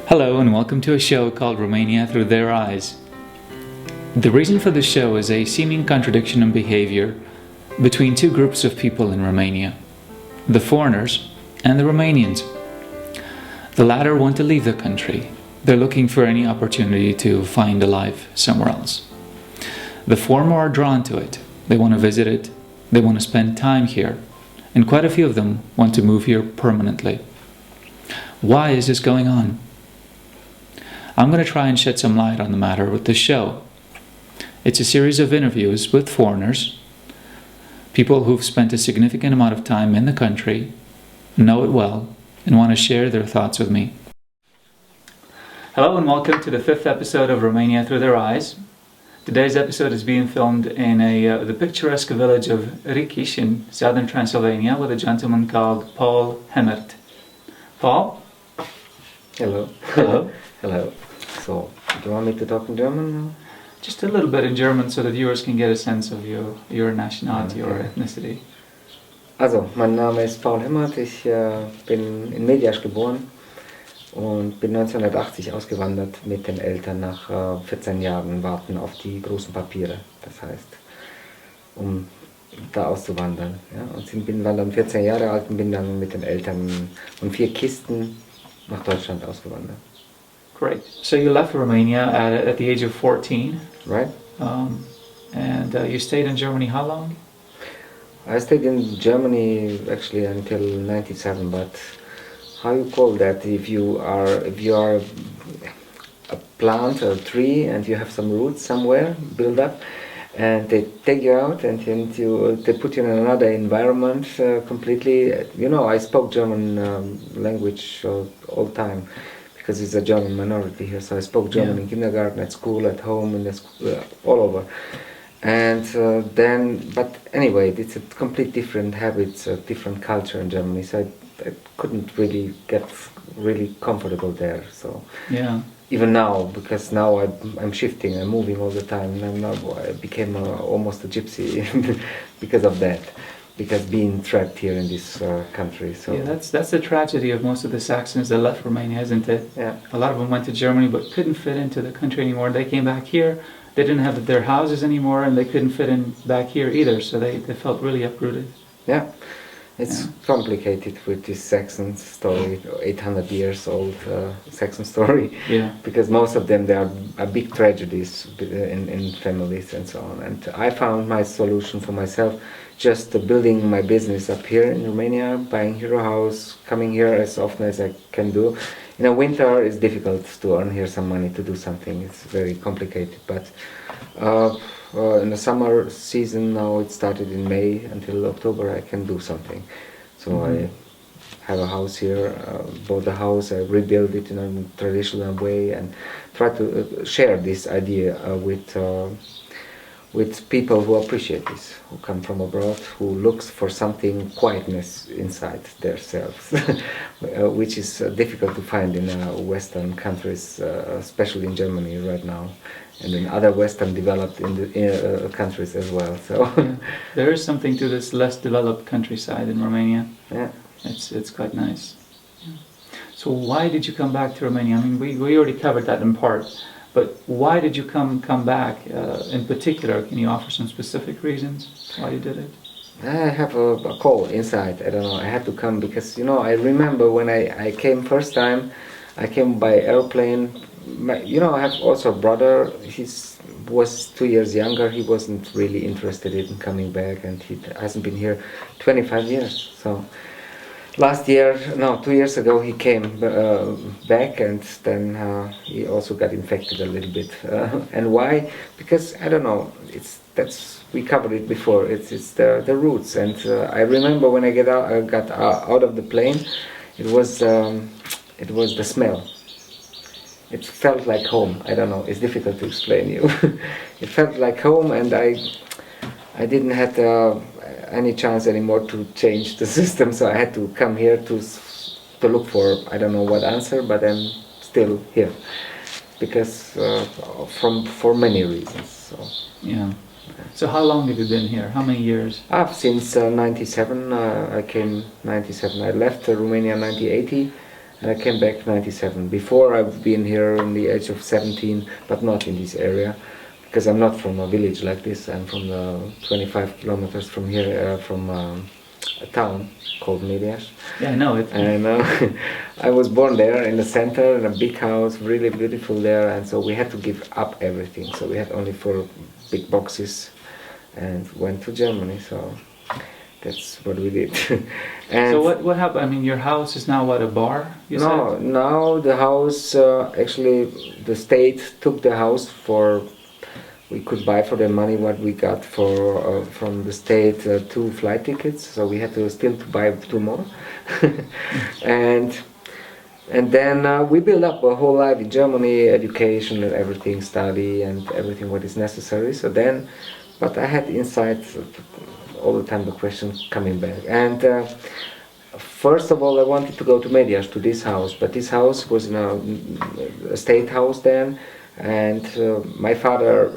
Hello and welcome to a show called Romania Through Their Eyes. The reason for this show is a seeming contradiction in behavior between two groups of people in Romania, the foreigners and the Romanians. The latter want to leave the country. They're looking for any opportunity to find a life somewhere else. The former are drawn to it. They want to visit it. They want to spend time here. And quite a few of them want to move here permanently. Why is this going on? I'm going to try and shed some light on the matter with this show. It's a series of interviews with foreigners, people who've spent a significant amount of time in the country, know it well, and want to share their thoughts with me. Hello and welcome to the 5th episode of Romania Through Their Eyes. Today's episode is being filmed in the picturesque village of Rikish in southern Transylvania with a gentleman called Paul Hemert. Paul? Hello. Hello. Hello. So, do you want me to talk in German? Just a little bit in German so the viewers can get a sense of your nationality or Okay. ethnicity. Also, mein Name ist Paul Hemmert, ich bin in Mediasch geboren und bin 1980 ausgewandert mit den Eltern nach 14 Jahren Warten auf die großen Papiere, das heißt, um da auszuwandern. Ja? Und war dann 14 Jahre alt und bin dann mit den Eltern und 4 Kisten nach Deutschland ausgewandert. Great. So you left Romania at the age of 14. Right? And you stayed in Germany how long? I stayed in Germany actually until 97, but how you call that if you are a plant or a tree and you have some roots somewhere build up and they take you out and they put you in another environment completely. You know, I spoke German language all the time because it's a German minority here, so I spoke German in kindergarten, at school, at home, in the school, all over. And but anyway, it's a complete different habits, a different culture in Germany, so I couldn't really get really comfortable there. So Yeah. even now, because now I'm shifting, I'm moving all the time, and I became almost a gypsy because of that, because being trapped here in this country. So Yeah, that's the tragedy of most of the Saxons that left Romania, isn't it? yeah. A lot of them went to Germany but couldn't fit into the country anymore. They came back here, they didn't have their houses anymore, and they couldn't fit in back here either, so they felt really uprooted. Yeah, it's Yeah. complicated with this Saxon story, 800 years old Saxon story, Yeah. because most of them, there are big tragedies in families and so on. And I found my solution for myself, just building my business up here in Romania, buying here a house, coming here as often as I can do. In the winter, it's difficult to earn here some money to do something. It's very complicated, but in the summer season now, it started in May until October, I can do something. So I have a house here, bought a house, I rebuilt it in a traditional way and try to share this idea with people who appreciate this, who come from abroad, who looks for something quietness inside themselves, which is difficult to find in Western countries, especially in Germany right now, and in other Western developed countries as well. So Yeah. There is something to this less developed countryside in Romania. yeah. It's quite nice. Yeah. So why did you come back to Romania? I mean, we already covered that in part, but why did you come back in particular? Can you offer some specific reasons why you did it? I have a call inside. I don't know. I had to come because, you know, I remember when I came first time, I came by airplane. I have also a brother. He was 2 years younger. He wasn't really interested in coming back, and he hasn't been here 25 years. So 2 years ago, he came back, and then he also got infected a little bit. And why? Because I don't know. We covered it before. It's the roots, and I remember when I got out of the plane, it was the smell. It felt like home. I don't know. It's difficult to explain you. It felt like home, and I didn't have any chance anymore to change the system. So I had to come here to look for I don't know what answer, but I'm still here because for many reasons. So. Yeah. So how long have you been here? How many years? Since 97. I came 97. I left Romania 1980. and I came back 97. Before I've been here in the age of 17, but not in this area, because I'm not from a village like this. I'm from the 25 kilometers from here, from a town called Medias. Yeah, I know it. And I was born there in the center in a big house, really beautiful there, and so we had to give up everything. So we had only 4 big boxes and went to Germany. So that's what we did. And So what happened? I mean, your house is now what, a bar? You no, said? now the house, actually the state took the house for, we could buy for the money what we got for from the state 2 flight tickets, so we had to still to buy 2 more. and then we built up a whole life in Germany, education and everything, study and everything what is necessary. So then, but I had inside all the time the question coming back. And first of all, I wanted to go to Medias, to this house, but this house was in a state house then, and my father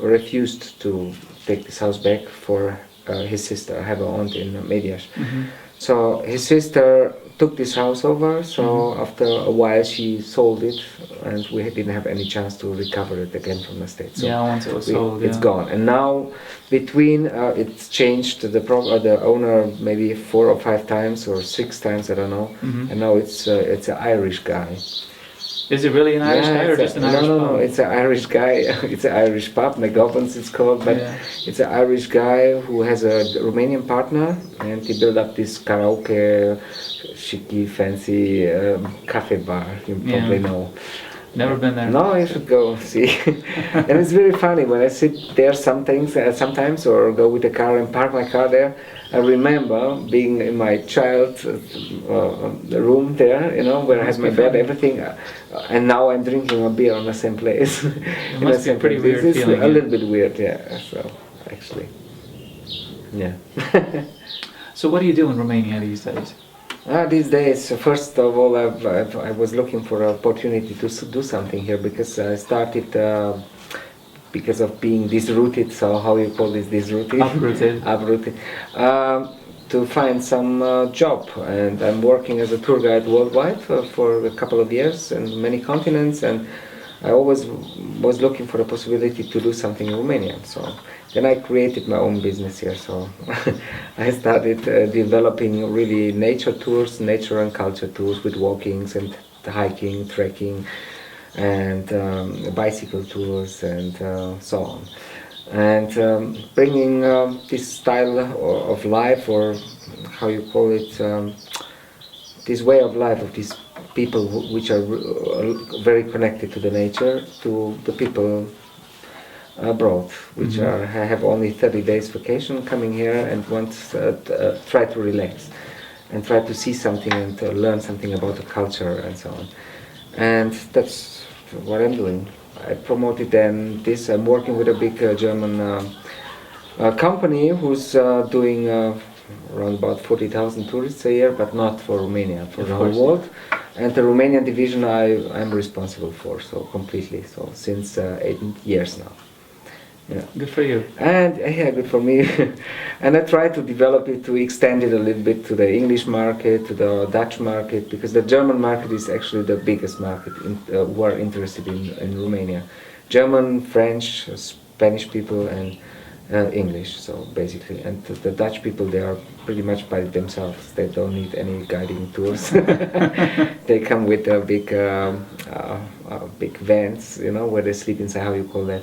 refused to take this house back for his sister. I have an aunt in Medias. Mm-hmm. So his sister took this house over, so after a while she sold it, and we didn't have any chance to recover it again from the state. So Yeah, once it was sold, it's yeah. gone. And now between it's changed, the owner maybe 4 or 5 times or 6 times, I don't know. Mhm. And now it's an Irish guy. Is it really an Irish guy or it's just an no, Irish no, pub? no, it's an Irish guy. It's an Irish pub, McGovern's it's called, but Yeah. it's an Irish guy who has a Romanian partner, and he built up this karaoke, chic, fancy cafe bar. You Yeah. probably know. Never been there. No, you should go see. And it's very funny when I sit there sometimes, or go with the car and park my car there. I remember being in my child's room there, you know, where I had Must my be bed, funny. everything, and now I'm drinking a beer on the same place. In must the be a same pretty place. weird It's feeling, a yeah. little bit weird, yeah. So actually, yeah. So what do you do in Romania these days? These days, first of all, I was looking for an opportunity to do something here, because I started because of being disrooted. So how you call this, disrooted? Uprooted. Uprooted. To find some job, and I'm working as a tour guide worldwide for a couple of years in many continents, and I always was looking for a possibility to do something in Romania. So then I created my own business here. So I started developing really nature tours, nature and culture tours with walkings and hiking, trekking, and bicycle tours, and so on. And bringing this style of life, or how you call it, this way of life of these people which are very connected to the nature, to the people abroad, which have only 30 days vacation coming here and want try to relax and try to see something and to learn something about the culture and so on. And that's what I'm doing. I promoted then this. I'm working with a big German company who's doing around about 40,000 tourists a year, but not for Romania, for Of the whole course. world. And the Romanian division I'm responsible for, so completely, so since 8 years now. Yeah. Good for you. And yeah, good for me. And I try to develop it, to extend it a little bit to the English market, to the Dutch market, because the German market is actually the biggest market who are interested in Romania. German, French, Spanish people, and English. So basically, and the Dutch people, they are pretty much by themselves. They don't need any guiding tours. They come with a big vans, you know, where they sleep inside. How you call that?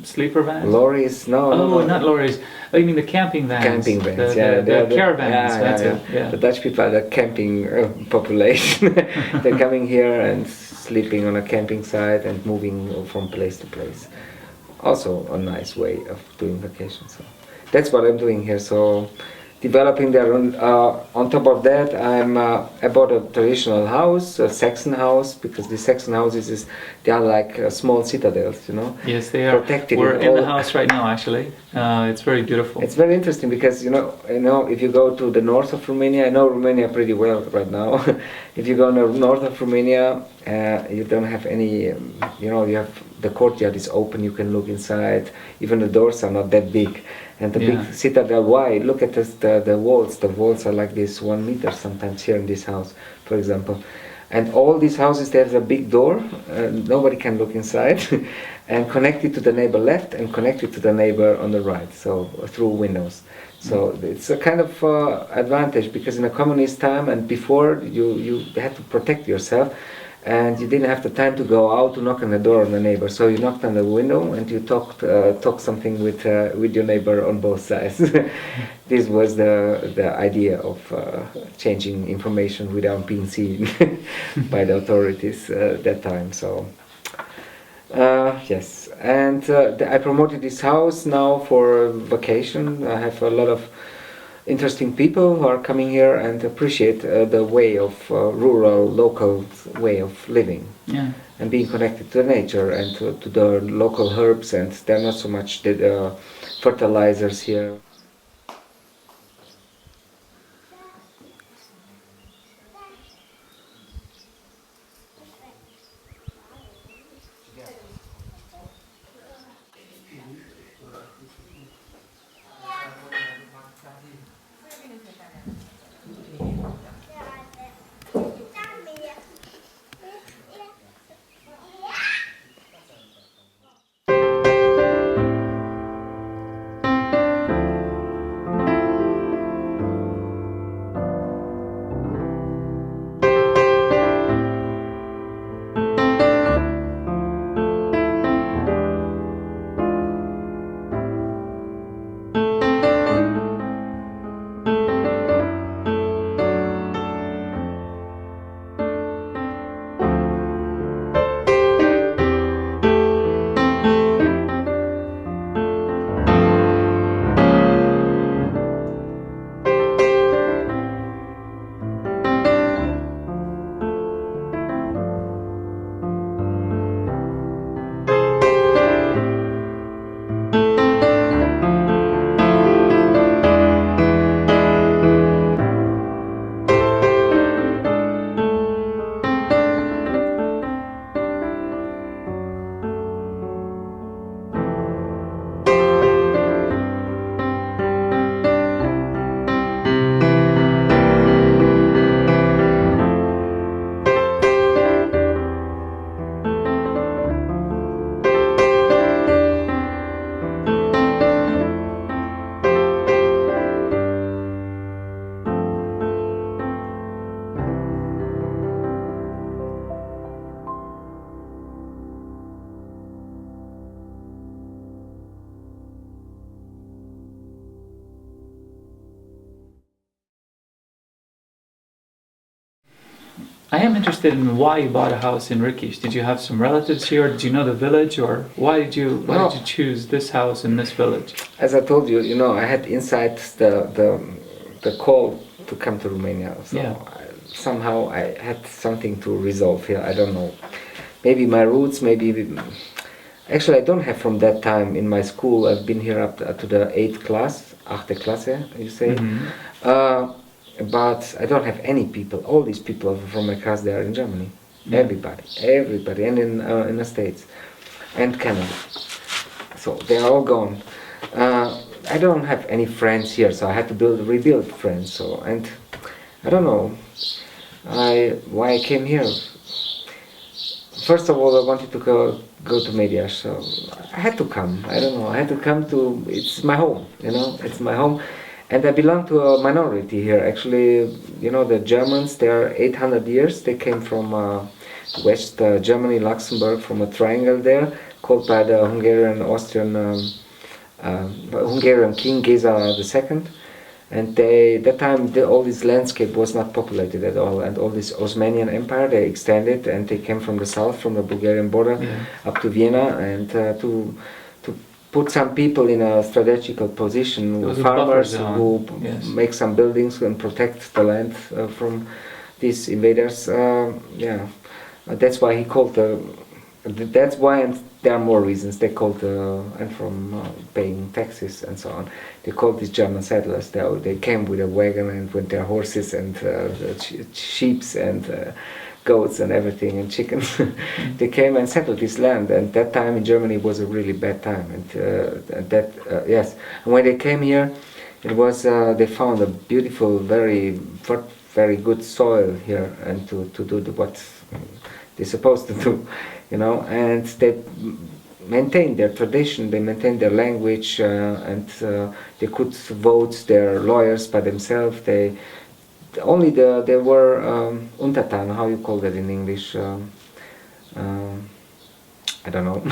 Sleeper vans? Lorries? No, Oh, no. not lorries. Oh, you mean the camping vans? Camping vans, The, yeah. the they're caravans, yeah, that's yeah, it. Yeah. The Dutch people are the camping population. They're coming here and sleeping on a camping site and moving from place to place. Also a nice way of doing vacation. So that's what I'm doing here. So developing their own. On top of that, I bought a traditional house, a Saxon house, because the Saxon houses they are like small citadels, you know. Yes, they are. Protected We're in in the all- house right now, actually. It's very beautiful. It's very interesting because you know if you go to the north of Romania, I know Romania pretty well right now. If you go to the north of Romania, you don't have any, you have the courtyard is open, you can look inside. Even the doors are not that big. And the big citadel, why? Look at this, the walls. The walls are like this 1 meter sometimes here in this house, for example. And all these houses, there's a big door, nobody can look inside, and connected to the neighbor left and connected to the neighbor on the right, so through windows. So it's a kind of advantage, because in a communist time and before, you had to protect yourself, and you didn't have the time to go out to knock on the door on the neighbor. So you knocked on the window and you talked something with your neighbor on both sides. This was the idea of changing information without being seen by the authorities that time. So yes, and I promoted this house now for vacation. I have a lot of interesting people who are coming here and appreciate the way of rural, local way of living. Yeah. And being connected to nature and to the local herbs, and there are not so much fertilizers here. I am interested in why you bought a house in Rikish. Did you have some relatives here, or did you know the village, or why did you choose this house in this village? As I told you, I had inside the call to come to Romania. So somehow I had something to resolve here. I don't know. Maybe my roots, actually I don't have from that time in my school. I've been here up to the 8th class, 8th Klasse, you say. Mm-hmm. But I don't have any people. All these people from my class, they are in Germany. Everybody, and in the States and Canada. So they are all gone. I don't have any friends here, so I had to rebuild friends. So, and I don't know why I came here. First of all, I wanted to go to Mediaș, so I had to come. I don't know. I had to come to. It's my home. It's my home. And I belong to a minority here. Actually, the Germans, they are 800 years. They came from West Germany, Luxembourg, from a triangle there, called by the Hungarian King Géza II. And that time, all this landscape was not populated at all. And all this Osmanian Empire, they extended, and they came from the south, from the Bulgarian border, up to Vienna, and to put some people in a strategical position, farmers who make some buildings and protect the land from these invaders. That's why he called that's why, and there are more reasons. They called and from paying taxes and so on. They called these German settlers. They came with a wagon and with their horses and sheep, and goats and everything and chickens. They came and settled this land, and that time in Germany was a really bad time. And yes, and when they came here, it was they found a beautiful, very good soil here, and to do what they're supposed to do, you know, and they maintained their tradition, they maintained their language, and they could vote their lawyers by themselves. They were Untertan, how you call that in English? I don't know.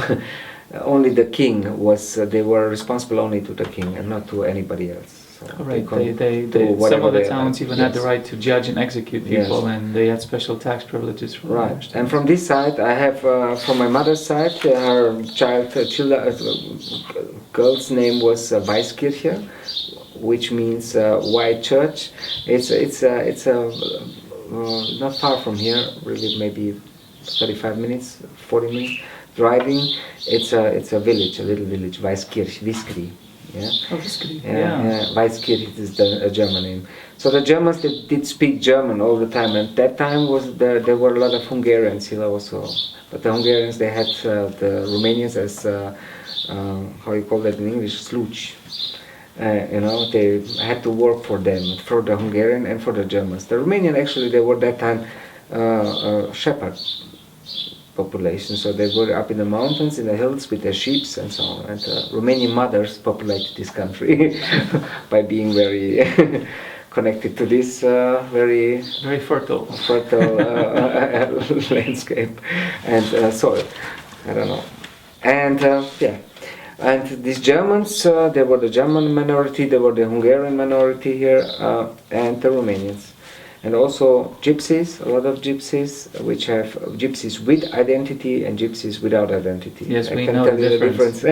Only the king was. They were responsible only to the king and not to anybody else. So Right. they Some of the they towns even had the right to judge and execute people, and they had special tax privileges for Right. And from this side, I have from my mother's side, her girl's name was Weiskirche, which means white church. It's not far from here, really, maybe 35 minutes, 40 minutes driving. It's a village, a little village, Weiskirch, Wiskri. Yeah. Oh, that's good. Weiskirch is the German name. So the Germans did speak German all the time, and that time there were a lot of Hungarians here also. But the Hungarians, they had the Romanians as how you call that in English, sluch. You know, they had to work for them, for the Hungarian and for the Germans. The Romanian, actually, they were that time shepherd population, so they were up in the mountains, in the hills with their sheep and so on. And Romanian mothers populated this country by being very connected to this very fertile landscape and soil. I don't know. And yeah. And these Germans, they were the German minority, they were the Hungarian minority here, and the Romanians. And also gypsies, a lot of gypsies, which have gypsies with identity and gypsies without identity. Yes, I we can know tell the you difference.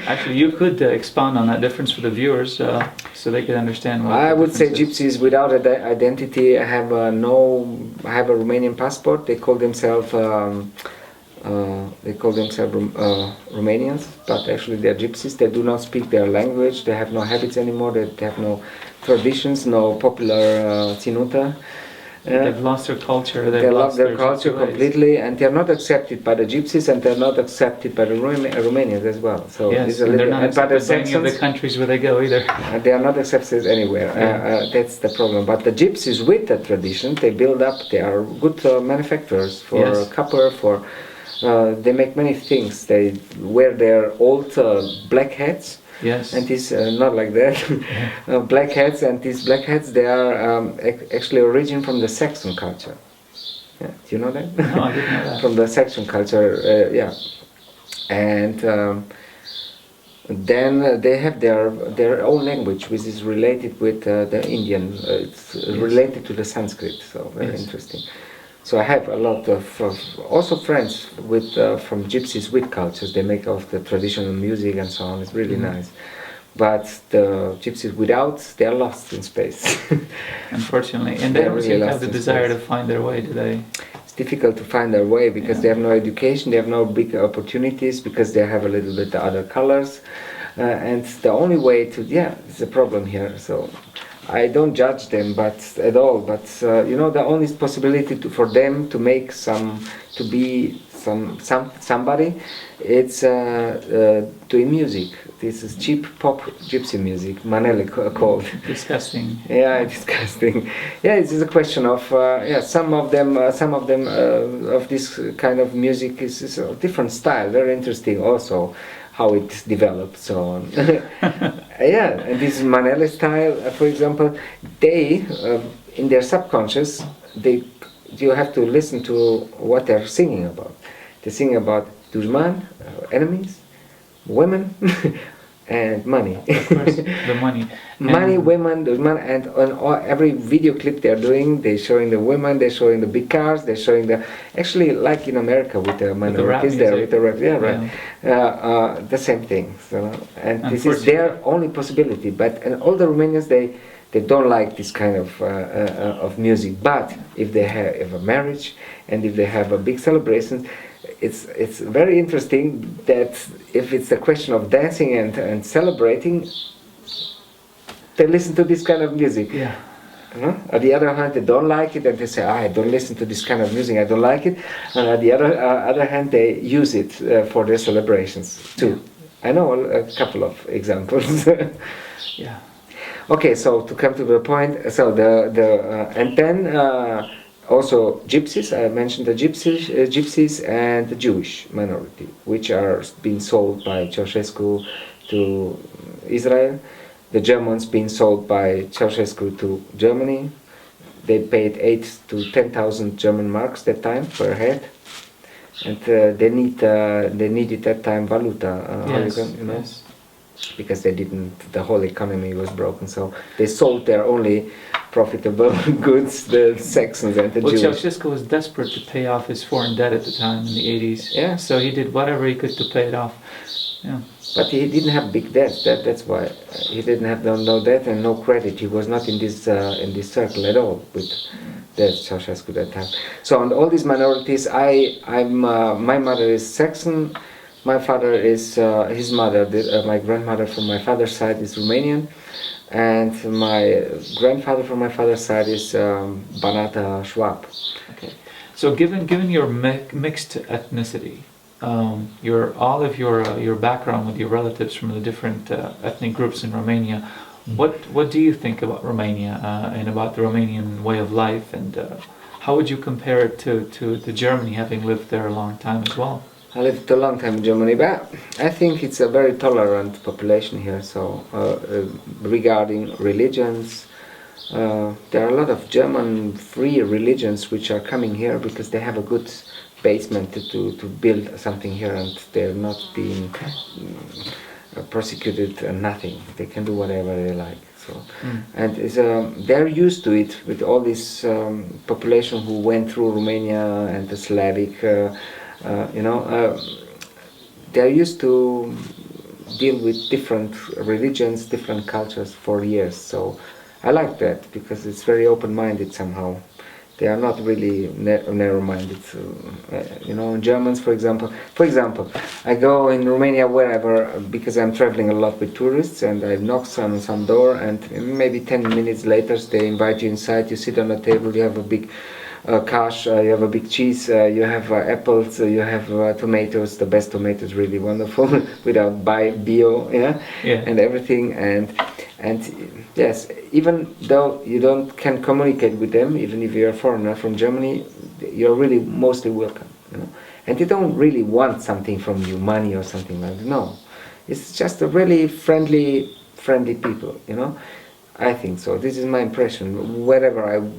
Actually, you could expound on that difference for the viewers, so they could understand what I the would say difference is. gypsies without identity have a Romanian passport. They call themselves Romanians, but actually they are gypsies. They do not speak their language. They have no habits anymore. They have no traditions, no popular ținută. They've lost their culture. They love their culture gypsy ways. completely, and they are not accepted by the gypsies, and they are not accepted by the Romanians as well. So Yes, it's a and they're little, not by the accepted by any of the Saxons, countries where they go either. they are not accepted anywhere. That's the problem. But the gypsies with the tradition, they build up. They are good manufacturers for Yes. copper. They make many things. They wear their old black hats. Yes. And these not like that, black hats. And these black hats, they are actually origin from the Saxon culture. Yeah, do you know that? No, I didn't know that. From the Saxon culture, yeah. And then they have their own language, which is related with the Indian. It's related to the Sanskrit, so very interesting. So I have a lot of also friends with from gypsies with cultures. They make of the traditional music and so on. It's really nice. But the gypsies without, they are lost in space. Unfortunately, and they don't really seem to have lost the in desire space. to find their way, do they? It's difficult to find their way because they have no education, they have no big opportunities because they have a little bit other colors, and the only way to it's a problem here. So I don't judge them, at all. But you know, the only possibility for them to make somebody, it's doing music. This is cheap pop gypsy music, Manele called. Disgusting. Yeah, disgusting. Yeah, it's a question of some of them of this kind of music is a different style, very interesting also how it developed, so on. Yeah, and this Manele style, for example, they in their subconscious, you have to listen to what they're singing about. They sing about dushman, enemies, women, and money. Of course, the money. Money, women, and on every video clip they're doing, they're showing the women, they're showing the big cars, they're showing actually like in America with the minorities there, with the rap, the same thing. So, and this is their only possibility. And all the Romanians, they don't like this kind of music. But if they have a marriage and if they have a big celebration, it's very interesting that if it's a question of dancing and celebrating, they listen to this kind of music. Yeah. You know? On the other hand, they don't like it, and they say, "I don't listen to this kind of music. I don't like it." And on the other hand, they use it for their celebrations too. I know a couple of examples. Yeah. Okay, so to come to the point, so and then also gypsies. I mentioned the gypsies and the Jewish minority, which are being sold by Ceausescu to Israel. The Germans being sold by Ceausescu to Germany. They paid 8 to 10,000 German marks that time per head, and they needed that time valuta. Yes, you know. yes. Because they didn't, the whole economy was broken, so they sold their only profitable goods, the Saxons and the Well, Jews. Ceausescu was desperate to pay off his foreign debt at the time in the 80s. Yeah. So he did whatever he could to pay it off. Yeah. But he didn't have big debt. That's why he didn't have no debt and no credit. He was not in this circle at all with the Ceausescu that time. So on all these minorities, my mother is Saxon. My father is his mother. My grandmother from my father's side is Romanian, and my grandfather from my father's side is Banata Schwab. Okay. So given your mixed ethnicity, your background with your relatives from the different ethnic groups in Romania, what do you think about Romania and about the Romanian way of life, and how would you compare it to Germany, having lived there a long time as well? I lived a long time in Germany, but I think it's a very tolerant population here. So regarding religions, there are a lot of German free religions which are coming here because they have a good basement to build something here, and they're not being prosecuted and nothing. They can do whatever they like. So, and they're used to it with all this population who went through Romania and the Slavic. They're used to deal with different religions, different cultures for years. So I like that because it's very open-minded somehow. They are not really narrow-minded. Germans, for example, I go in Romania wherever because I'm traveling a lot with tourists, and I knock on some door, and maybe 10 minutes later they invite you inside. You sit on a table, you have a big cash, you have a big cheese, you have apples, you have tomatoes, the best tomatoes, really wonderful, without bio, and everything, and yes, even though you can communicate with them, even if you're a foreigner from Germany, you're really mostly welcome, and they don't really want something from you, money or something like that. No, it's just a really friendly people, I think so. This is my impression. Wherever I've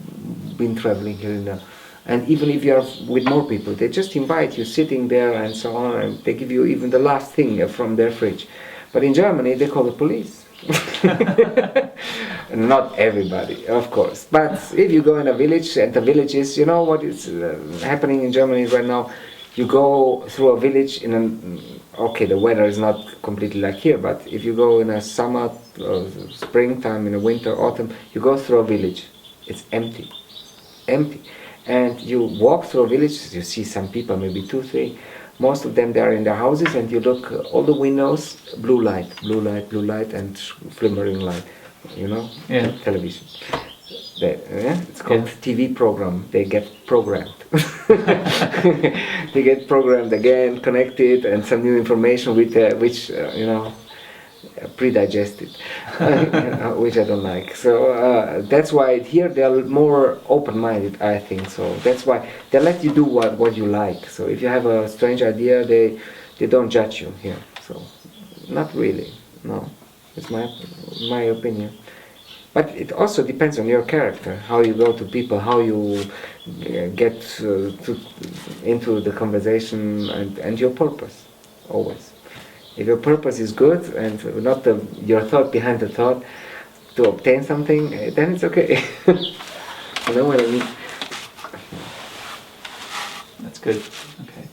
been traveling here, and even if you're with more people, they just invite you sitting there and so on, and they give you even the last thing from their fridge. But in Germany, they call the police. Not everybody, of course. But if you go in a village, and the villages, you know what is happening in Germany right now? You go through a village okay, the weather is not completely like here, but if you go in a summer, springtime, in a winter, autumn, you go through a village, it's empty, and you walk through a village, you see some people, maybe 2, 3, most of them they are in their houses, and you look all the windows, blue light, and flimmering light, television. It's called TV program. They get programmed. They get programmed again, connected, and some new information with which pre-digested, which I don't like. So that's why here they are more open-minded, I think. So that's why they let you do what you like. So if you have a strange idea, they don't judge you here. So not really. No, it's my opinion. But it also depends on your character, how you go to people, how you get into the conversation, and your purpose, always. If your purpose is good and not your thought behind the thought to obtain something, then it's okay. You know what I mean? That's good. Okay.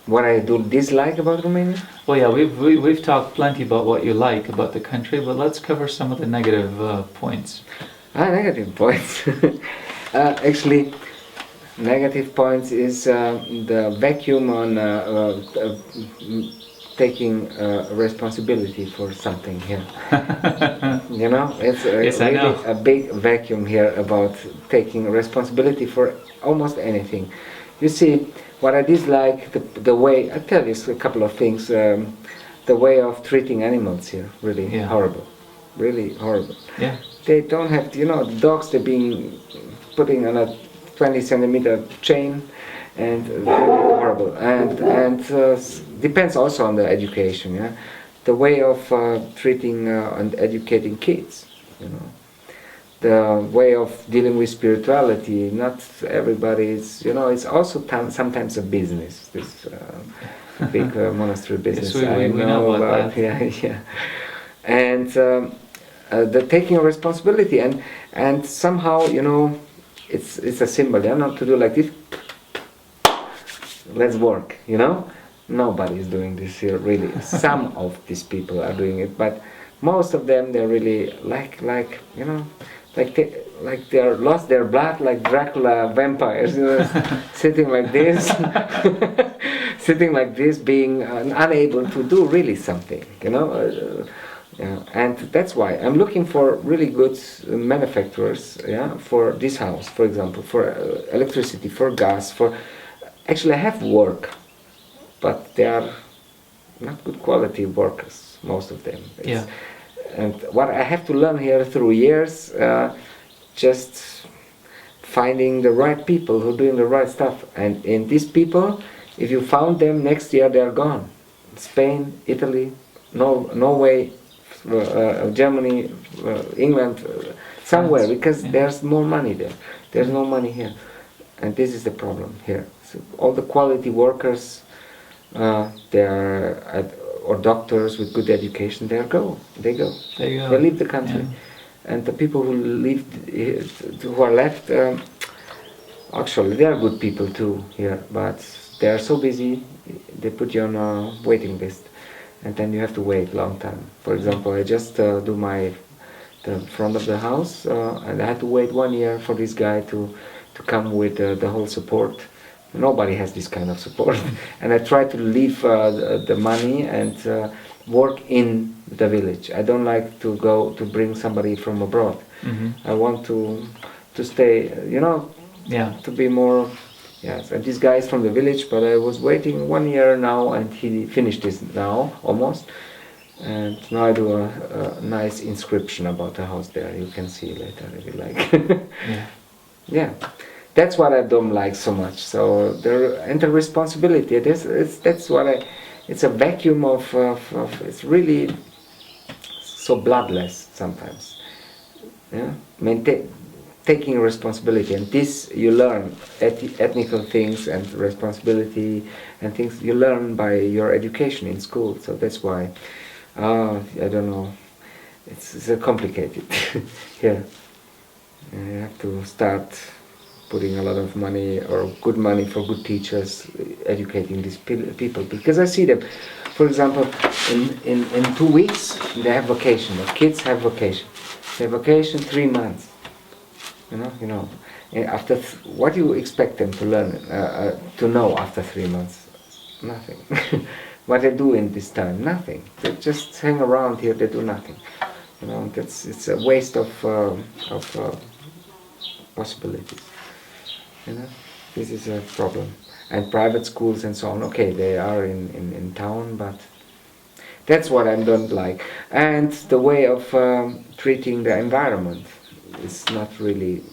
What I do dislike about Romania? Well, yeah, we've talked plenty about what you like about the country, but let's cover some of the negative points. Negative points. Actually, negative points is the vacuum on taking responsibility for something here. You know, it's Yes, I really know. a big vacuum here about taking responsibility for almost anything. You see, what I dislike, the way, I'll tell you a couple of things, the way of treating animals here, really Yeah. horrible. Really horrible. Yeah. They don't have, you know, the dogs, they're being putting on a 20 centimeter chain, and really horrible. And depends also on the education, yeah, the way of treating and educating kids, you know, the way of dealing with spirituality. Not everybody is, you know, it's also sometimes a business. This big monastery business. Yes, we I know about that. Yeah, yeah, and. The taking responsibility, and somehow, you know, it's a symbol, yeah, not to do like this. Let's work, you know. Nobody is doing this here, really. Some of these people are doing it, but most of them, they're really like you know, like they're lost their blood, like Dracula vampires, you know, sitting like this, sitting like this, being unable to do really something, you know. Yeah, and that's why I'm looking for really good manufacturers, yeah, for this house, for example, for electricity, for gas, for. Actually, I have work, but they are not good quality workers, most of them. Yeah. And what I have to learn here through years, just finding the right people who are doing the right stuff. And in these people, if you found them next year, they are gone. Spain, Italy, Norway, Germany, England, somewhere, because Yeah. there's more money there. There's no money here, and this is the problem here. So all the quality workers, they are, or doctors with good education, they go. There you go. They leave the country, Yeah. and the people who leave, who are left, actually they are good people too here, but they are so busy, they put you on a waiting list. And then you have to wait long time. For example, I just do the front of the house, and I had to wait 1 year for this guy to come with the whole support. Nobody has this kind of support. And I try to leave the money and work in the village. I don't like to go to bring somebody from abroad. I want to stay, you know, Yeah. to be more. Yes, and this guy is from the village, but I was waiting 1 year now, and he finished this now, almost. And now I do a nice inscription about the house there. You can see later if you like. Yeah. Yeah, that's what I don't like so much. So the responsibility. That's what I. It's a vacuum of it's really so bloodless sometimes. Yeah, taking responsibility, and this you learn ethnical things and responsibility and things you learn by your education in school. So that's why I don't know, it's complicated here. You have to start putting a lot of money or good money for good teachers educating these people, because I see them, for example, in 2 weeks they have vacation. The kids have vacation. They have vacation 3 months. You know, and after what do you expect them to learn, to know after 3 months? Nothing. What they do in this time? Nothing. They just hang around here. They do nothing. You know, it's a waste of possibilities. You know, this is a problem. And private schools and so on. Okay, they are in town, but that's what I don't like. And the way of treating the environment. It's not really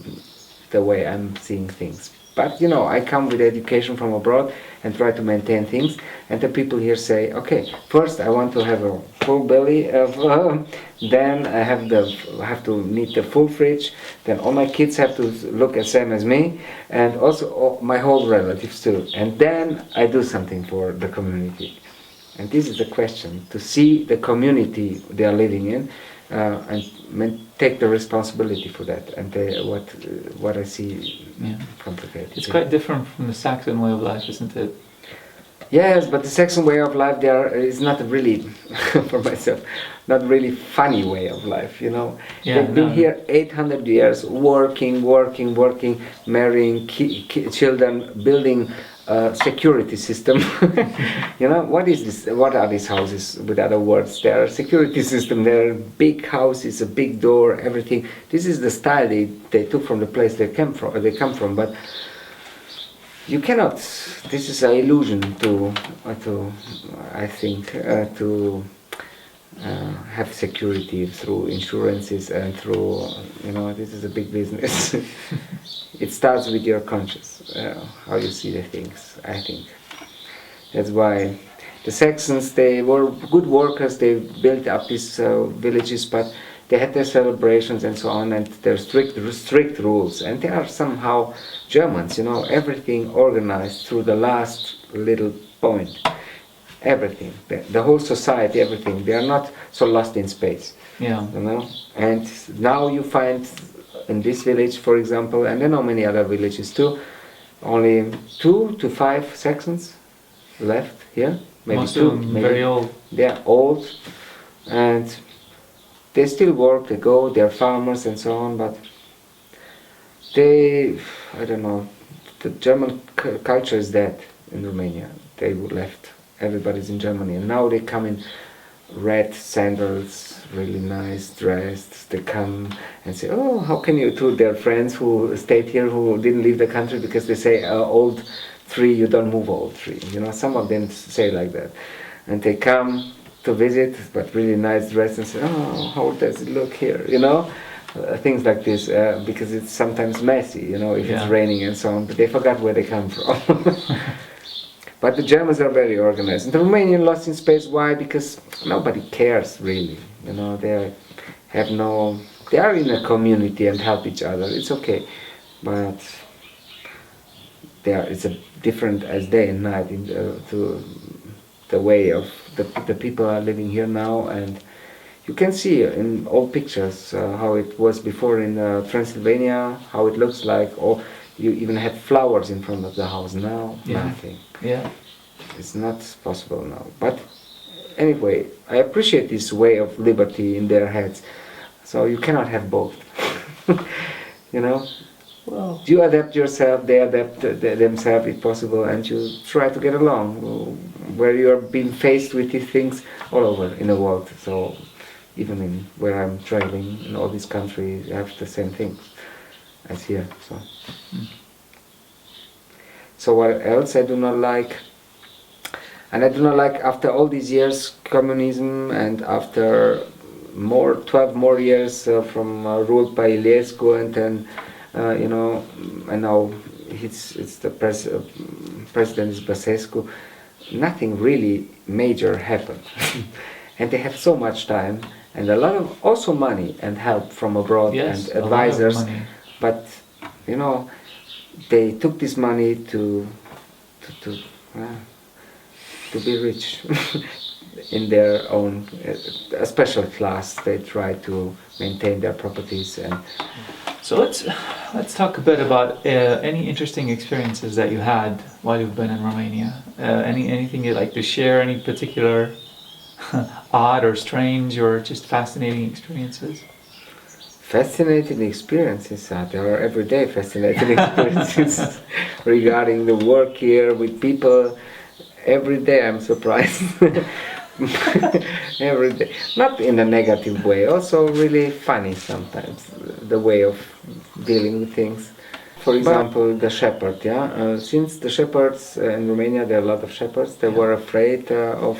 the way I'm seeing things. But you know, I come with education from abroad and try to maintain things, and the people here say, okay, first I want to have a full belly of, then I have to need the full fridge, then all my kids have to look the same as me, and also my whole relatives too, and then I do something for the community. And this is the question, to see the community they are living in, and take the responsibility for that. And what I see complicated. It's quite different from the Saxon way of life, isn't it? Yes, but the Saxon way of life there is not really, for myself, not really funny way of life. You know, they've been here 800 years, working, marrying children, building security system. You know, what is this? What are these houses? With other words, they are security system. They are big houses, a big door, everything. This is the style they took from the place they came from. But you cannot. This is an illusion to I think to have security through insurances and through, you know, this is a big business. It starts with your conscience, how you see the things, I think. That's why the Saxons, they were good workers, they built up these villages, but they had their celebrations and so on, and their strict rules, and they are somehow Germans, you know, everything organized through the last little point. Everything, the whole society, everything. They are not so lost in space. Yeah. You know. And now you find in this village, for example, and I know many other villages too, only 2 to 5 Saxons left here. Maybe Most 2. of them maybe. very old. They are old, and they still work. They go. They are farmers and so on. But they, I don't know. The German culture is dead in Romania. They left. Everybody's in Germany, and now they come in red sandals, really nice dressed. They come and say, "Oh, how can you?" To their friends who stayed here, who didn't leave the country, because they say, "Old tree, you don't move, old tree." You know, some of them say like that, and they come to visit, but really nice dress, and say, "Oh, how does it look here?" You know, things like this, because it's sometimes messy. You know, if it's raining and so on. But they forgot where they come from. But the Germans are very organized. And the Romanian lost in space. Why? Because nobody cares really. You know, they are in a community and help each other. It's okay, but it's a different as day and night to the way of the people are living here now. And you can see in old pictures how it was before in Transylvania, how it looks like. Or you even had flowers in front of the house. Now, nothing. Yeah. It's not possible now. But anyway, I appreciate this way of liberty in their heads. So you cannot have both. You know? Well, You adapt yourself, they adapt themselves if possible, and you try to get along. Where you are being faced with these things all over in the world. So even in where I'm traveling in all these countries, I have the same things as here. So what else I do not like? And I do not like, after all these years communism, and after 12 more years from ruled by Iliescu, and then you know, and now it's the president is Băsescu. Nothing really major happened. And they have so much time and a lot of also money and help from abroad, and advisors. But you know, they took this money to be rich in their own a special class. They try to maintain their properties. And so let's talk a bit about any interesting experiences that you had while you've been in Romania. Anything you'd like to share? Any particular odd or strange or just fascinating experiences? Fascinating experiences. There are everyday fascinating experiences regarding the work here with people. Every day I'm surprised. Every day. Not in a negative way, also really funny sometimes, the way of dealing with things. For example, the shepherd, since the shepherds in Romania, there are a lot of shepherds, they were afraid of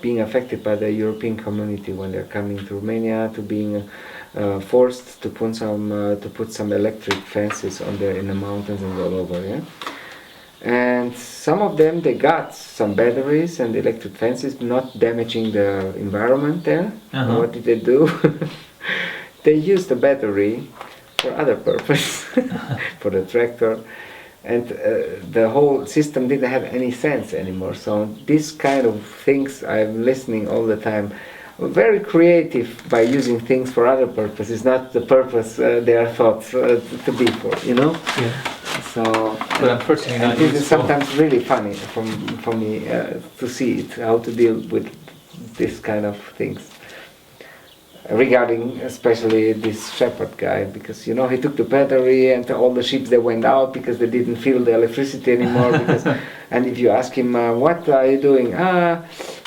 being affected by the European community when they're coming to Romania, to being forced to put some electric fences in the mountains and all over. And some of them, they got some batteries and electric fences, not damaging the environment there. What did they do? They used the battery for other purpose, for the tractor. And the whole system didn't have any sense anymore. So this kind of things, I'm listening all the time. Very creative by using things for other purposes, not the purpose they are thought to be for, you know? Yeah. So, but unfortunately not this is sometimes really funny for me to see it, how to deal with this kind of things. regarding especially this shepherd guy, because you know he took the battery and all the sheep they went out because they didn't feel the electricity anymore. Because, and if you ask him what are you doing,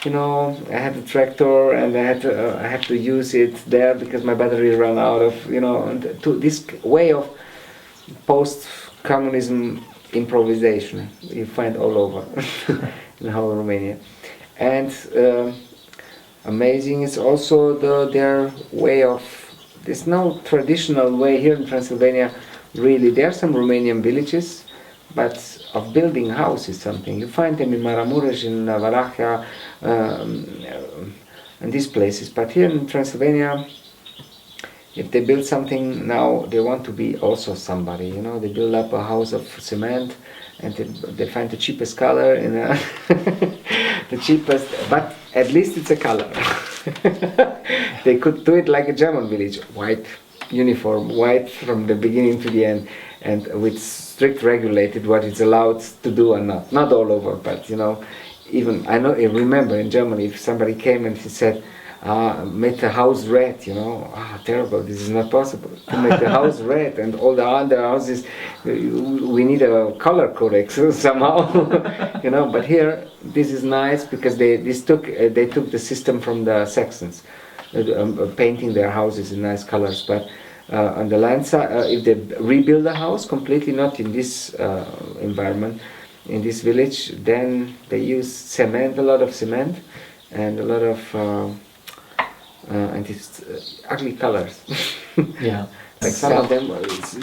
you know, I had a tractor and I had to use it there because my battery ran out of, you know, and to this way of post-communism improvisation you find all over in whole Romania. And amazing is also their way of, there's no traditional way here in Transylvania really. There are some Romanian villages, but of building houses something. You find them in Maramureș, in Valahia, and these places. But here in Transylvania, if they build something now, they want to be also somebody. You know, they build up a house of cement, and they find the cheapest color in the cheapest, but at least it's a color. They could do it like a German village, white uniform, white from the beginning to the end, and with strict regulated what it's allowed to do and not all over, but you know, even I remember in Germany if somebody came and he said, make the house red, you know, terrible, this is not possible to make the house red, and all the other houses, we need a color codex somehow, you know. But here this is nice because they took the system from the Saxons, painting their houses in nice colors. But on the land side, if they rebuild the house completely, not in this environment, in this village, then they use cement, a lot of cement, and a lot of and it's ugly colors. Yeah. Like some of them, it's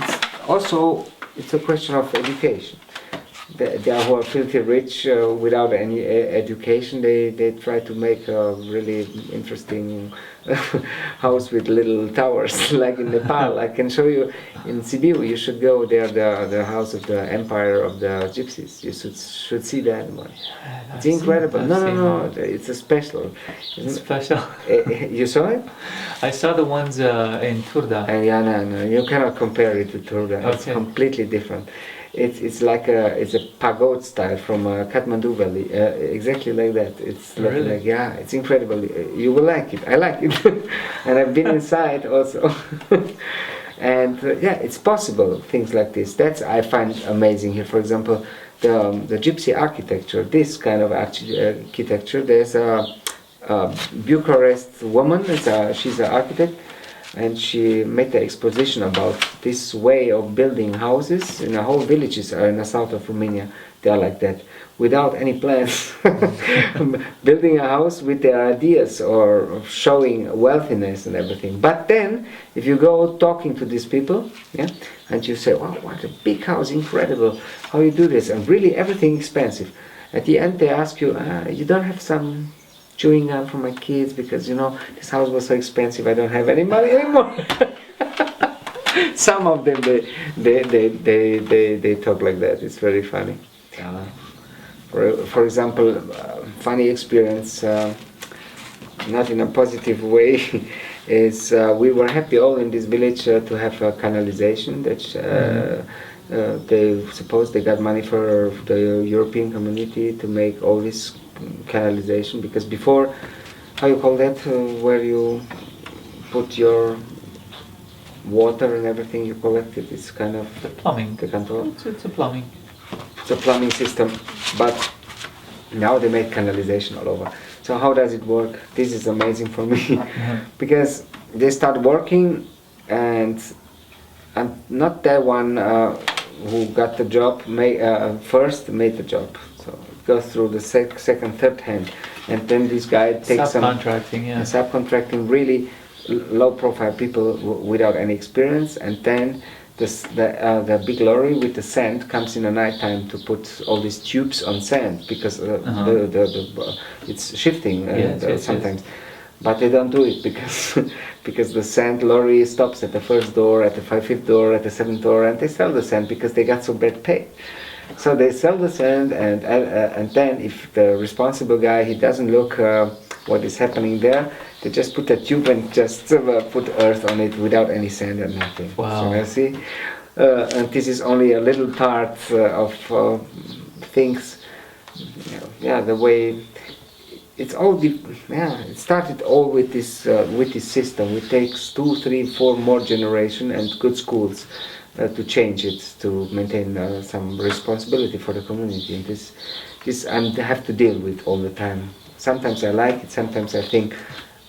also it's a question of education. They are who are filthy rich without any education. They try to make a really interesting house with little towers, like in Nepal. I can show you in Sibiu. You should go there. The house of the empire of the gypsies. You should see that one. It's incredible. No. It's a special. It's special. You saw it? I saw the ones in Turda. Yeah, no. You cannot compare it to Turda. Okay. It's completely different. It's like it's a pagode style from Kathmandu Valley, exactly like that. It's Really? like yeah, it's incredible. You will like it. I like it, and I've been inside also. And yeah, it's possible things like this. That's I find amazing here. For example, the gypsy architecture. This kind of architecture. There's a Bucharest woman. She's an architect. And she made the exposition about this way of building houses in the whole villages in the south of Romania. They are like that, without any plans. Building a house with their ideas or showing wealthiness and everything. But then, if you go talking to these people, yeah, and you say, wow, what a big house, incredible, how you do this, and really everything expensive. At the end they ask you, you don't have some chewing gum for my kids because you know this house was so expensive. I don't have any money anymore. Some of them they talk like that. It's very funny. For example, funny experience, not in a positive way, is we were happy all in this village to have a canalization. That they suppose they got money for the European community to make all this canalization, because before, how you call that, where you put your water and everything you collect it, it's kind of The plumbing. the control. It's a plumbing. It's a plumbing system, but now they make canalization all over. So how does it work? This is amazing for me because they start working and not that one who got the job first made the job. So it goes through the second, third hand, and then this guy takes some Subcontracting, yeah. subcontracting really low-profile people without any experience, and then the big lorry with the sand comes in the night time to put all these tubes on sand because it's shifting sometimes. But they don't do it because the sand lorry stops at the first door, at the fifth door, at the seventh door, and they sell the sand because they got so bad pay. So they sell the sand, and then if the responsible guy he doesn't look what is happening there, they just put a tube and just put earth on it without any sand and nothing. Wow. So you see, and this is only a little part of things. Yeah, the way it's all it started all with this system. It takes 2, 3, 4 more generation and good schools to change it, to maintain some responsibility for the community. And this I have to deal with all the time. Sometimes I like it, sometimes I think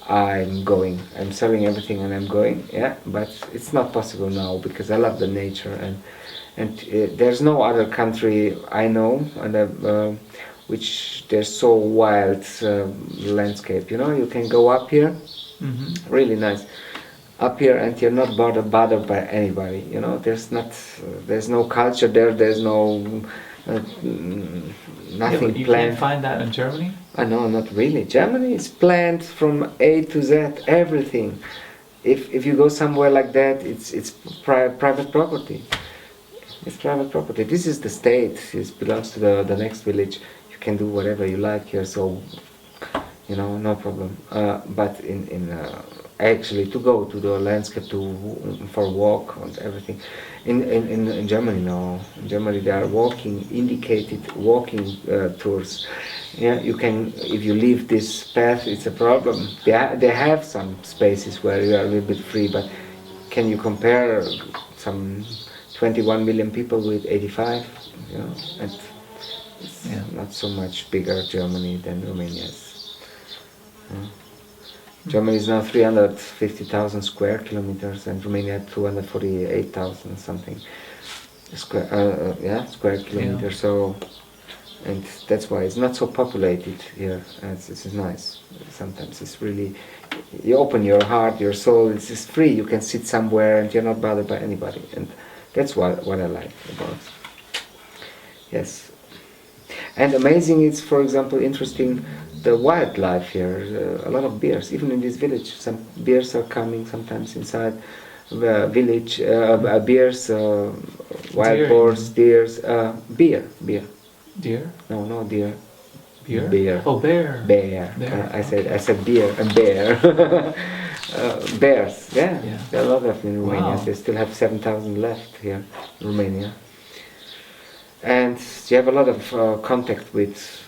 I'm selling everything and I'm going, yeah, but it's not possible now because I love the nature, and there's no other country I know and which there's so wild landscape. You know, you can go up here, really nice, up here, and you're not bothered by anybody. You know, there's no culture there. There's no nothing but you planned. can't find that in Germany? No, not really. Germany is planned from A to Z, everything. If you go somewhere like that, it's private property. It's private property. This is the state. It belongs to the next village. You can do whatever you like here, so you know, no problem. But actually to go to the landscape for a walk and everything. In Germany, no. In Germany, they are indicated walking tours. Yeah, you can, if you leave this path, it's a problem. They have some spaces where you are a little bit free, but can you compare some 21 million people with 85? You know, and it's not so much bigger Germany than Romania is. Germany is now 350,000 square kilometers, and Romania 248,000 something square kilometers. Yeah. So, and that's why it's not so populated here. This is nice. Sometimes it's really, you open your heart, your soul. It's just free. You can sit somewhere and you're not bothered by anybody, and that's what I like about. Yes, and amazing. It's, for example, interesting. The wildlife here, a lot of bears, even in this village. Some bears are coming sometimes inside the village. Bears, wild boars, deers, bear. Deer? No, no deer. Beer? Bear. Oh, bear. Bear. Bear. I said beer and bear. Bears. Yeah. There are a lot of them in Romania. Wow. They still have 7,000 left here in Romania. And you have a lot of contact with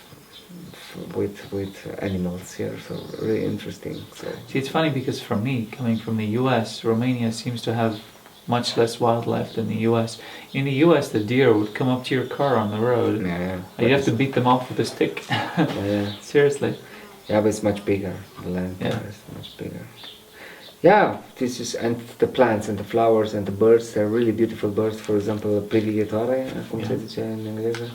animals here, so really interesting. So See, it's funny because for me, coming from the US, Romania seems to have much less wildlife than the US. In the US, the deer would come up to your car on the road. yeah. You have to beat them off with a stick. Yeah. Seriously. Yeah, but it's much bigger. The land Yeah. there is much bigger. Yeah, this is, and the plants and the flowers and the birds, they're really beautiful birds. For example, privilegiatore, come se dice in English.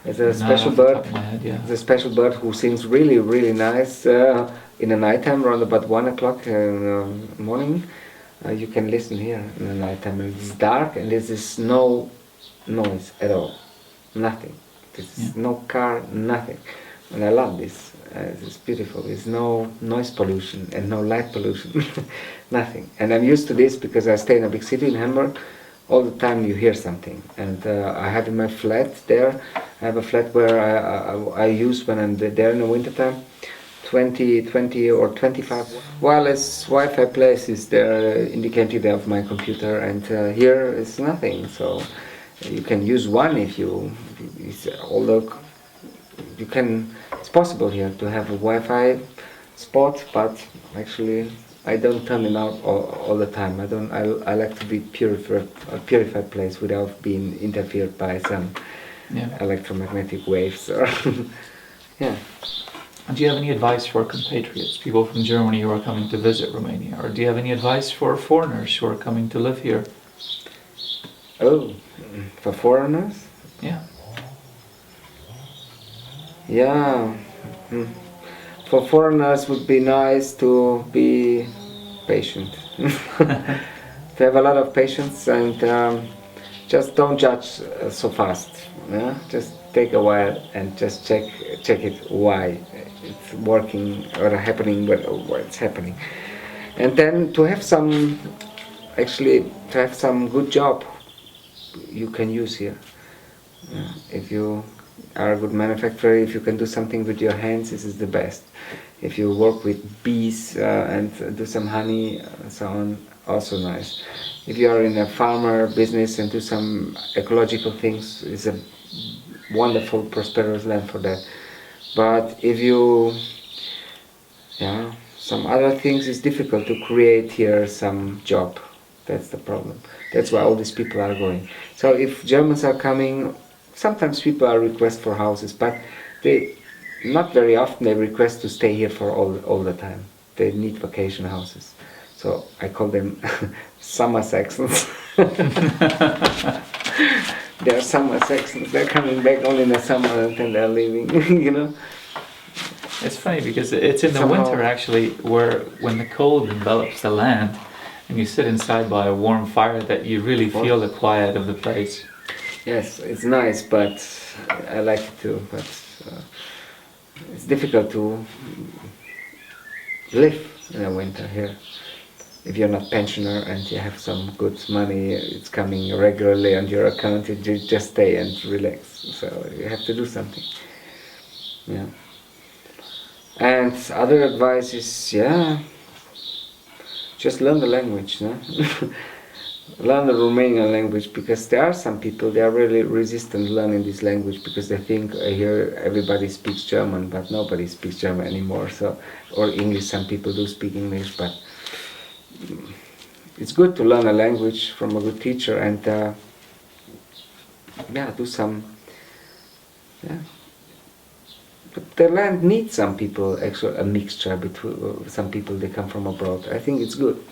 It's a Not special off the bird. top of my head, yeah. It's a special bird who sings really, really nice in the nighttime, around about 1 o'clock in the morning. You can listen here in the nighttime. It's dark and there's no noise at all. Nothing. There's no car, nothing. And I love this. It's beautiful. There's no noise pollution and no light pollution. Nothing. And I'm used to this because I stay in a big city in Hamburg. All the time you hear something. And I have in my flat there, I have a flat where I use when I'm there in the wintertime, 20 or 25 wireless Wi-Fi places there indicated of my computer, and here is nothing. So you can use one if you, you can, it's possible here to have a Wi-Fi spot, but actually I don't turn it out all the time. I like to be a purified place without being interfered by some electromagnetic waves or yeah. Do you have any advice for compatriots, people from Germany who are coming to visit Romania? Or do you have any advice for foreigners who are coming to live here? Oh, for foreigners? Yeah. Yeah. For foreigners would be nice to be patient. To have a lot of patience and just don't judge so fast. Yeah? Just take a while and just check it why it's working or happening, what it's happening. And then to have some good job you can use here. If you are a good manufacturer, if you can do something with your hands, this is the best. If you work with bees and do some honey and so on, also nice. If you are in a farmer business and do some ecological things, it's a wonderful, prosperous land for that. But if you yeah, some other things is difficult to create here some job. That's the problem. That's why all these people are going. So if Germans are coming, sometimes people are request for houses, but they not very often they request to stay here for all the time. They need vacation houses. So I call them summer Saxons. They're summer Saxons. They're coming back only in the summer and then they're leaving. You know. It's funny because it's in the Somehow- winter actually where when the cold envelops the land and you sit inside by a warm fire that you really feel the quiet of the place. Yes, it's nice, but I like it too. But it's difficult to live in the winter here. If you're not pensioner and you have some good money, it's coming regularly on your account. You just stay and relax. So you have to do something. Yeah. And other advice is, yeah, just learn the language, no? Learn the Romanian language, because there are some people, they are really resistant learning this language because they think here everybody speaks German, but nobody speaks German anymore. So, or English, some people do speak English, but it's good to learn a language from a good teacher and yeah, do some, yeah. But the land needs some people, actually a mixture between some people, they come from abroad. I think it's good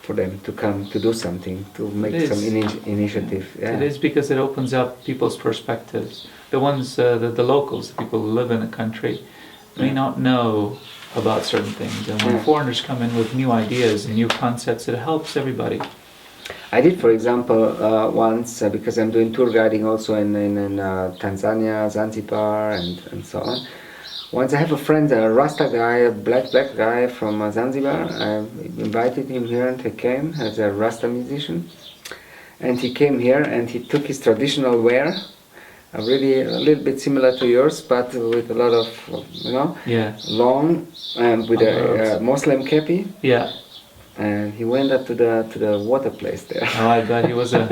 for them to come to do something, to make It some is. initiative. Yeah. It is because it opens up people's perspectives. The ones, the locals, the people who live in a country, may Yeah. not know about certain things. And when Yeah. foreigners come in with new ideas and new concepts, it helps everybody. I did, for example, once, because I'm doing tour guiding also in Tanzania, Zanzibar, and so on. Once I have a friend, a Rasta guy, a black guy from Zanzibar. I invited him here and he came as a Rasta musician. And he came here and he took his traditional wear, really a little bit similar to yours, but with a lot of, you know, Yeah. long and with a Muslim kepi. Yeah. And he went up to the water place there. Oh, I bet he was a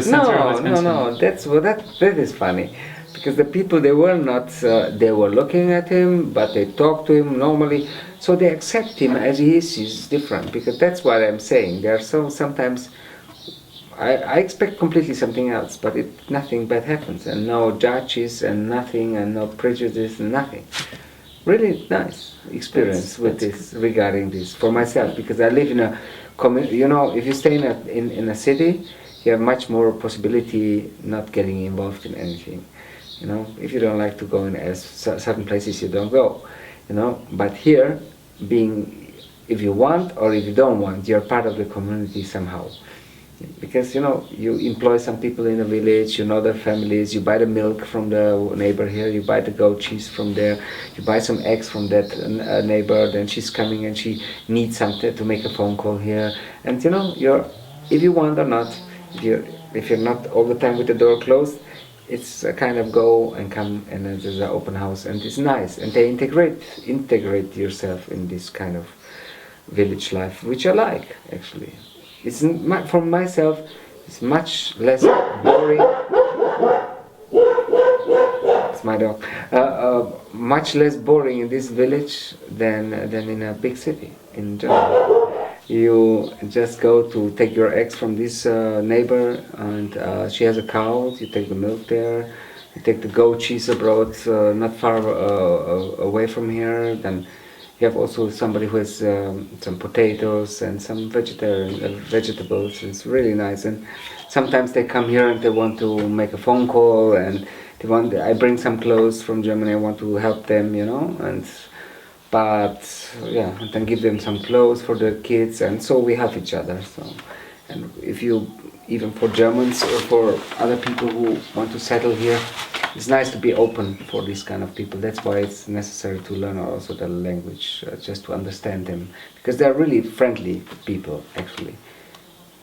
center of attention. No. That's well, that is funny, because the people they were not they were looking at him, but they talked to him normally, so they accept him as he is. He's different, because that's what I'm saying. There are so sometimes I expect completely something else, but nothing bad happens, and no judges and nothing, and no prejudice and nothing. Really nice experience with this regarding this for myself, because I live in a you know, if you stay in a city, you have much more possibility not getting involved in anything. You know, if you don't like to go in certain places, you don't go. You know, but here, being, if you want or if you don't want, you're part of the community somehow. Because, you know, you employ some people in the village, you know their families, you buy the milk from the neighbor here, you buy the goat cheese from there, you buy some eggs from that neighbor, then she's coming and she needs something to make a phone call here. And, you know, if you want or not, if you're not all the time with the door closed, it's a kind of go and come, and then there's an open house, and it's nice. And they integrate yourself in this kind of village life, which I like, actually. It's for myself. It's much less boring. It's my dog. Much less boring in this village than in a big city in Germany. You just go to take your eggs from this neighbor, and she has a cow. You take the milk there. You take the goat cheese abroad, not far away from here. Then you have also somebody who has some potatoes and some vegetables. It's really nice. And sometimes they come here and they want to make a phone call, and I bring some clothes from Germany. I want to help them, you know. But yeah, and then give them some clothes for the kids, and so we help each other. So, and if you, even for Germans or for other people who want to settle here, it's nice to be open for these kind of people. That's why it's necessary to learn also the language, just to understand them, because they're really friendly people, actually.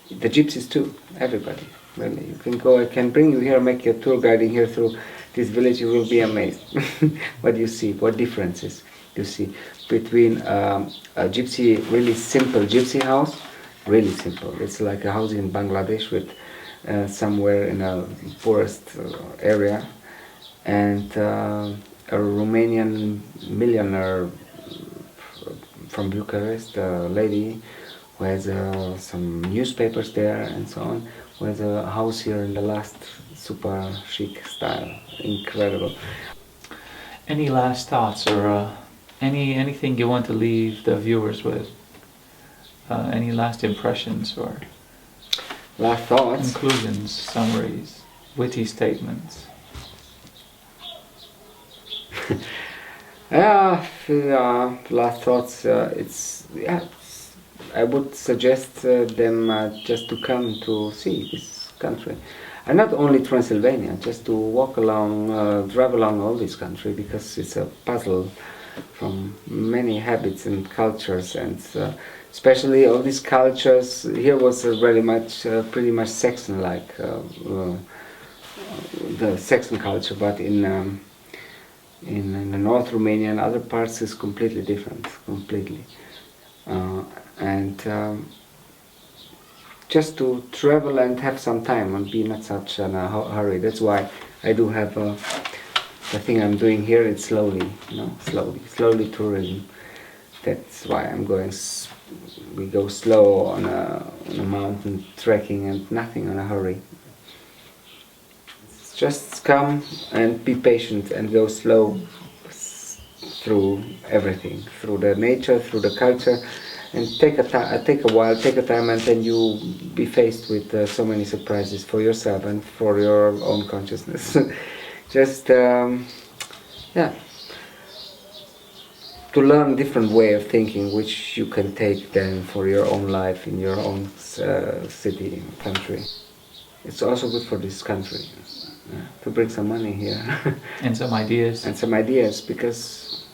The gypsies too, everybody, really. You can go, I can bring you here, make your tour guiding here through this village. You will be amazed what you see, what differences you see between a gypsy, really simple gypsy house, really simple. It's like a house in Bangladesh with somewhere in a forest area. And a Romanian millionaire from Bucharest, a lady who has some newspapers there and so on, who has a house here in the last super chic style. Incredible. Any last thoughts or anything you want to leave the viewers with? Any last impressions or Last thoughts? conclusions, summaries, witty statements? Last thoughts. I would suggest them just to come to see this country, and not only Transylvania, just to walk along, drive along all this country, because it's a puzzle from many habits and cultures, and especially all these cultures here was very much, pretty much Saxon-like, the Saxon culture, but in the North Romania and other parts is completely different, completely. And just to travel and have some time and be not such in a hurry. That's why I do have the thing I'm doing here. It's slowly, slowly tourism. That's why I'm going. We go slow on a mountain trekking and nothing in a hurry. Just come and be patient and go slow through everything, through the nature, through the culture, and take a time, and then you be faced with so many surprises for yourself and for your own consciousness. Just to learn different way of thinking, which you can take then for your own life in your own city, country. It's also good for this country. To bring some money here. And some ideas. And some ideas, because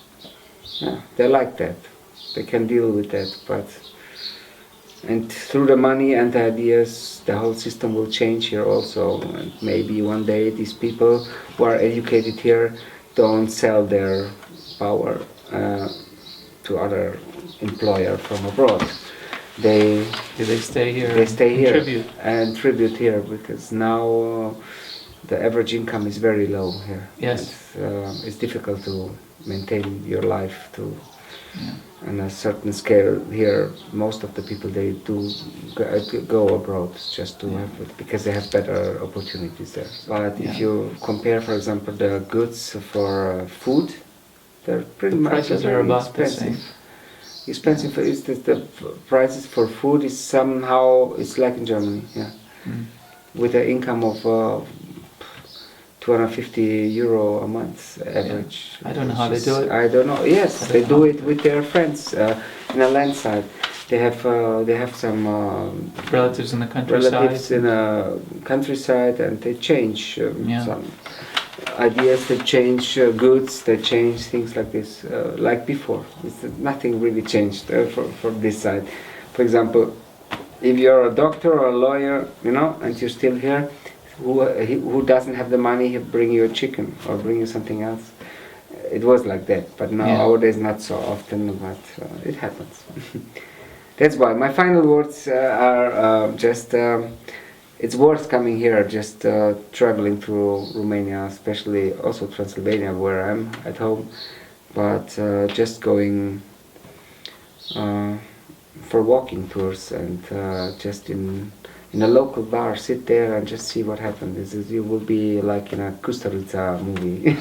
they like that. They can deal with that. And through the money and the ideas, the whole system will change here also. And maybe one day these people who are educated here don't sell their power to other employer from abroad. They stay here. They stay here and tribute here, because now the average income is very low here. Yes. It's difficult to maintain your life on a certain scale here. Most of the people, they do go abroad just to have it, because they have better opportunities there. But if you compare, for example, the goods for food, they're pretty much prices are about expensive. the Expensive. The prices for food is somehow, it's like in Germany, with an income of 250 euro a month average. I don't know how they do it. I don't know. Yes, they do it with their friends in a land side. They have some relatives in the countryside. Relatives in a countryside, and they change some ideas. They change goods. They change things like this, like before. Nothing really changed for this side. For example, if you're a doctor or a lawyer, and you're still here, who doesn't have the money, he'll bring you a chicken or bring you something else. It was like that, but nowadays not so often, but it happens. That's why my final words are just it's worth coming here, just traveling through Romania, especially also Transylvania, where I'm at home, but just going for walking tours, and just in a local bar, sit there and just see what happens. You will be like in a Kusturica movie.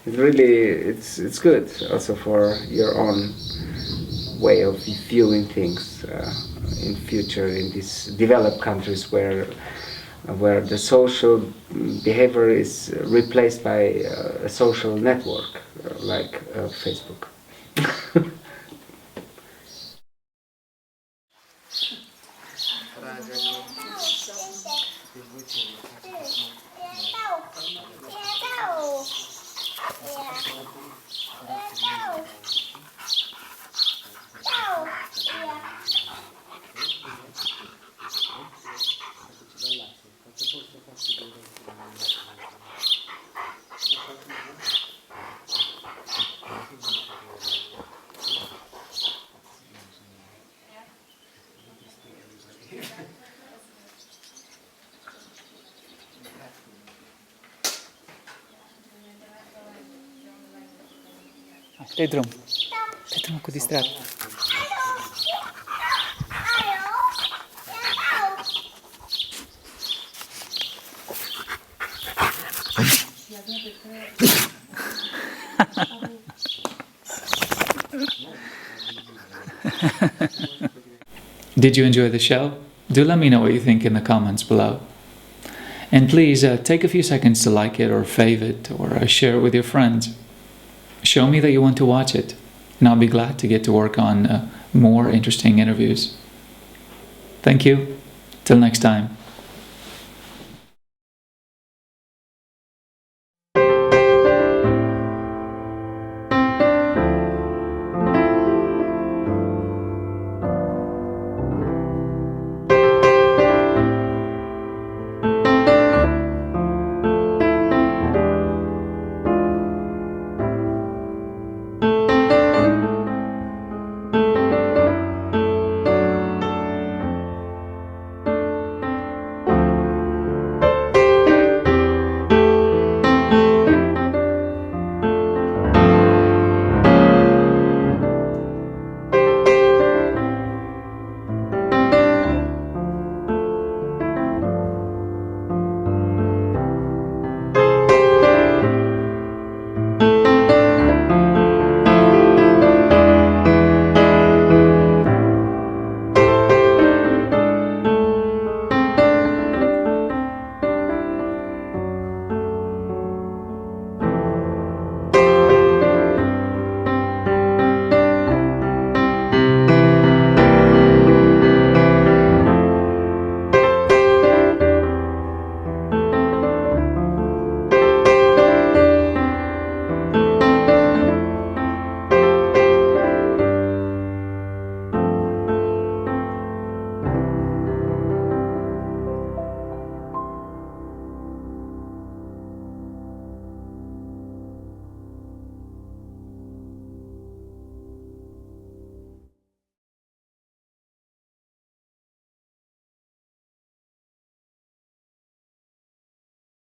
It's good also for your own way of viewing things in future in these developed countries where the social behavior is replaced by a social network like Facebook. Dai drum. Dai drum, ako distract. Did you enjoy the show? Do let me know what you think in the comments below. And please take a few seconds to like it or fave it or share it with your friends. Show me that you want to watch it, and I'll be glad to get to work on more interesting interviews. Thank you. Till next time.